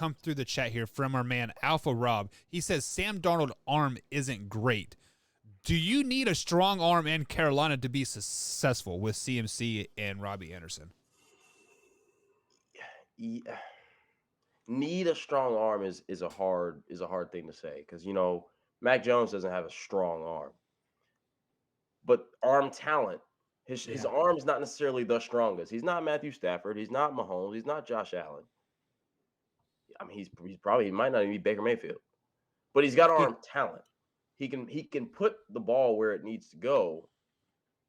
come through the chat here from our man Alpha Rob. He says Sam Darnold's arm isn't great. Do you need a strong arm in Carolina to be successful with CMC and Robbie Anderson? Need a strong arm is a hard thing to say, because Mac Jones doesn't have a strong arm, but arm talent. His arm is not necessarily the strongest. He's not Matthew Stafford. He's not Mahomes. He's not Josh Allen. I mean, he might not even be Baker Mayfield, but he's got arm talent. He can put the ball where it needs to go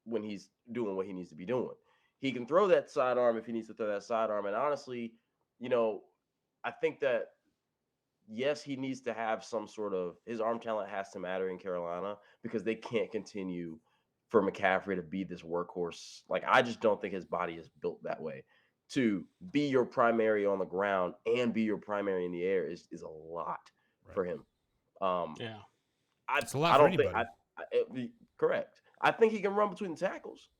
when he's doing what he needs to be doing. He can throw that sidearm if he needs to throw that sidearm. And honestly, I think that yes, he needs to have some sort of, his arm talent has to matter in Carolina, because they can't continue for McCaffrey to be this workhorse. Like, I just don't think his body is built that way. To be your primary on the ground and be your primary in the air is a lot for him. It's a lot for anybody. Correct. I think he can run between the tackles,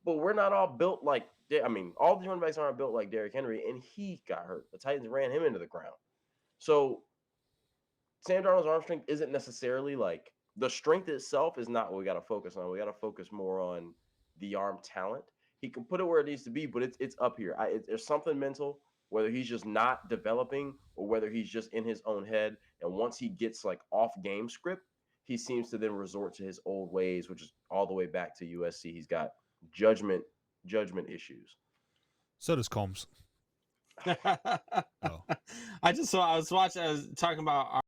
but we're not all built like, all the running backs aren't built like Derrick Henry, and he got hurt. The Titans ran him into the ground. So Sam Darnold's arm strength isn't necessarily like, the strength itself is not what we got to focus on. We got to focus more on the arm talent. He can put it where it needs to be, but it's up here. There's something mental, whether he's just not developing or whether he's just in his own head. And once he gets like off game script, he seems to then resort to his old ways, which is all the way back to USC. He's got judgment issues. So does Combs. I was talking about